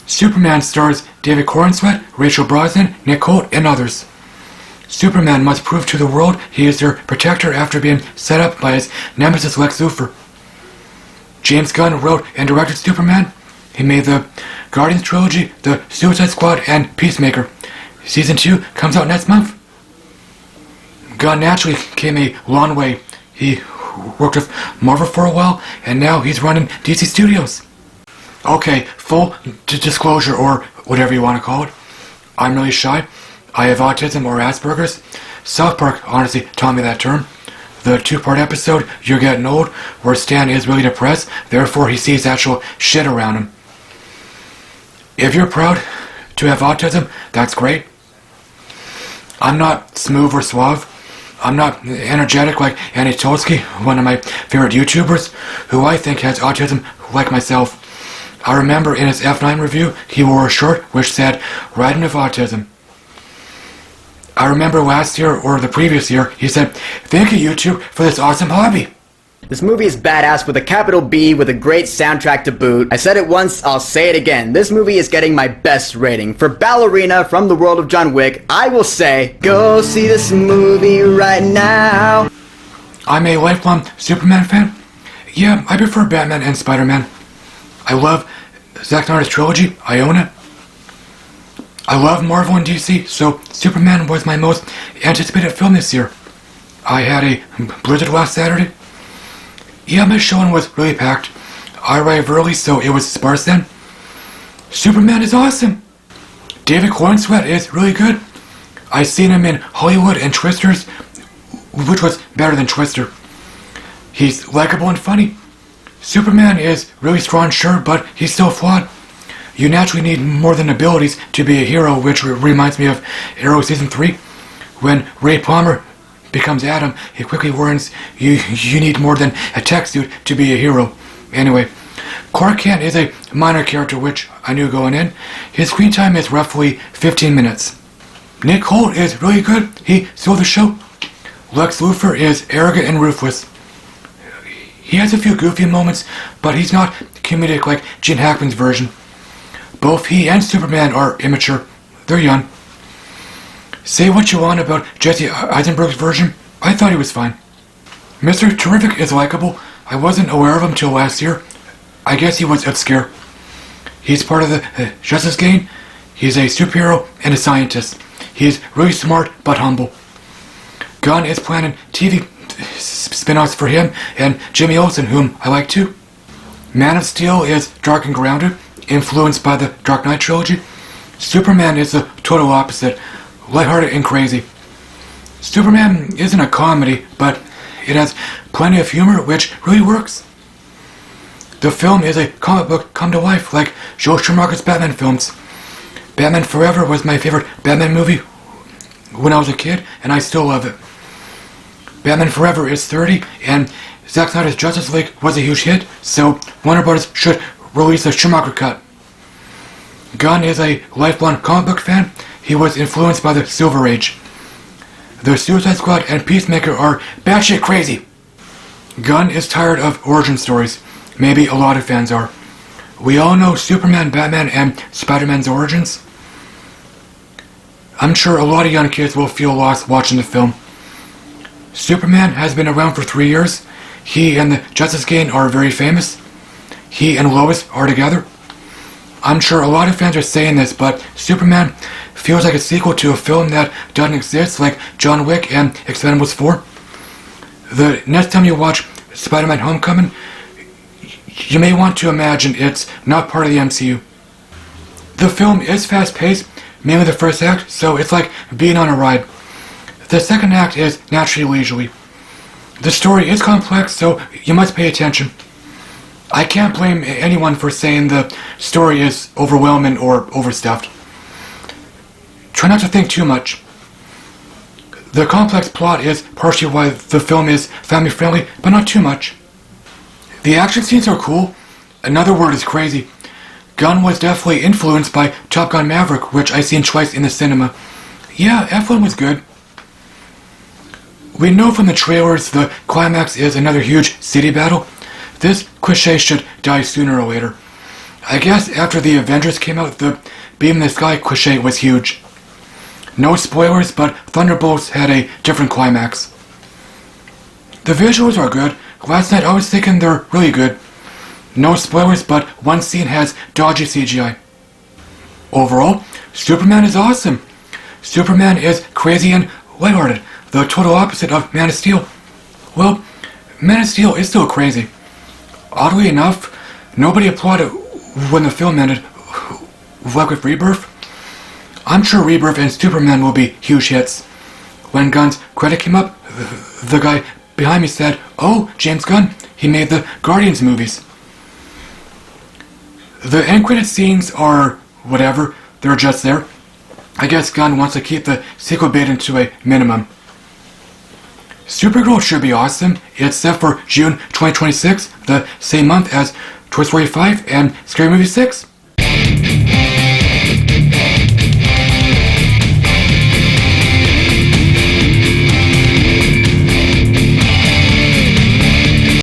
Superman stars David Corenswet, Rachael Brosnahan, Nick Hoult, and others. Superman must prove to the world he is their protector after being set up by his nemesis Lex Luthor. James Gunn wrote and directed Superman. He made the Guardians trilogy, the Suicide Squad, and Peacemaker. Season 2 comes out next month. Gunn naturally came a long way. He worked with Marvel for a while, and now he's running DC Studios. Okay, full disclosure, or whatever you want to call it. I'm really shy. I have autism or Asperger's. South Park honestly taught me that term. The 2-part episode, You're Getting Old, where Stan is really depressed, therefore he sees actual shit around him. If you're proud to have autism, that's great. I'm not smooth or suave. I'm not energetic like Annie Tolsky, one of my favorite YouTubers, who I think has autism like myself. I remember in his F9 review, he wore a shirt which said, "Riding with Autism." I remember last year, or the previous year, he said, "Thank you, YouTube, for this awesome hobby." This movie is badass with a capital B with a great soundtrack to boot. I said it once, I'll say it again. This movie is getting my best rating. For Ballerina from the world of John Wick, I will say, go see this movie right now. I'm a lifelong Superman fan. Yeah, I prefer Batman and Spider-Man. I love Zack Snyder's trilogy. I own it. I love Marvel and DC, so Superman was my most anticipated film this year. I had a blizzard last Saturday. Yeah, my showing was really packed. I arrived early, so it was sparse then. Superman is awesome. David Corenswet is really good. I seen him in Hollywood and Twisters, which was better than Twister. He's likable and funny. Superman is really strong, sure, but he's still flawed. You naturally need more than abilities to be a hero, which reminds me of Arrow Season 3. When Ray Palmer becomes Adam, he quickly warns you need more than a tech suit to be a hero. Anyway, Clark Kent is a minor character, which I knew going in. His screen time is roughly 15 minutes. Nick Hoult is really good. He stole the show. Lex Luthor is arrogant and ruthless. He has a few goofy moments, but he's not comedic like Gene Hackman's version. Both he and Superman are immature. They're young. Say what you want about Jesse Eisenberg's version, I thought he was fine. Mr. Terrific is likable. I wasn't aware of him till last year. I guess he was obscure. He's part of the Justice Gang. He's a superhero and a scientist. He's really smart but humble. Gunn is planning TV spin-offs for him and Jimmy Olsen, whom I like too. Man of Steel is dark and grounded, influenced by the Dark Knight trilogy. Superman is the total opposite, lighthearted and crazy. Superman isn't a comedy, but it has plenty of humor, which really works. The film is a comic book come to life, like Joel Schumacher's Batman films. Batman Forever was my favorite Batman movie when I was a kid, and I still love it. Batman Forever is 30, and Zack Snyder's Justice League was a huge hit, so Warner Bros. Should release a Schumacher cut. Gunn is a lifelong comic book fan. He was influenced by the Silver Age. The Suicide Squad and Peacemaker are batshit crazy. Gunn is tired of origin stories. Maybe a lot of fans are. We all know Superman, Batman, and Spider-Man's origins. I'm sure a lot of young kids will feel lost watching the film. Superman has been around for 3 years. He and the Justice Gang are very famous. He and Lois are together. I'm sure a lot of fans are saying this, but Superman feels like a sequel to a film that doesn't exist, like John Wick and Expendables 4. The next time you watch Spider-Man Homecoming, you may want to imagine it's not part of the MCU. The film is fast-paced, mainly the first act, so it's like being on a ride. The second act is naturally leisurely. The story is complex, so you must pay attention. I can't blame anyone for saying the story is overwhelming or overstuffed. Try not to think too much. The complex plot is partially why the film is family-friendly, but not too much. The action scenes are cool. Another word is crazy. Gunn was definitely influenced by Top Gun Maverick, which I seen twice in the cinema. Yeah, F1 was good. We know from the trailers the climax is another huge city battle. This cliché should die sooner or later. I guess after the Avengers came out, the Beam in the Sky cliche was huge. No spoilers, but Thunderbolts had a different climax. The visuals are good. Last night I was thinking they're really good. No spoilers, but one scene has dodgy CGI. Overall, Superman is awesome. Superman is crazy and lighthearted, the total opposite of Man of Steel. Well, Man of Steel is still crazy. Oddly enough, nobody applauded when the film ended, like with Rebirth. I'm sure Rebirth and Superman will be huge hits. When Gunn's credit came up, the guy behind me said, "Oh, James Gunn, he made the Guardians movies." The end credit scenes are whatever, they're just there. I guess Gunn wants to keep the sequel bait to a minimum. Supergirl should be awesome. It's set for June 2026, the same month as Toy Story 5 and Scary Movie 6.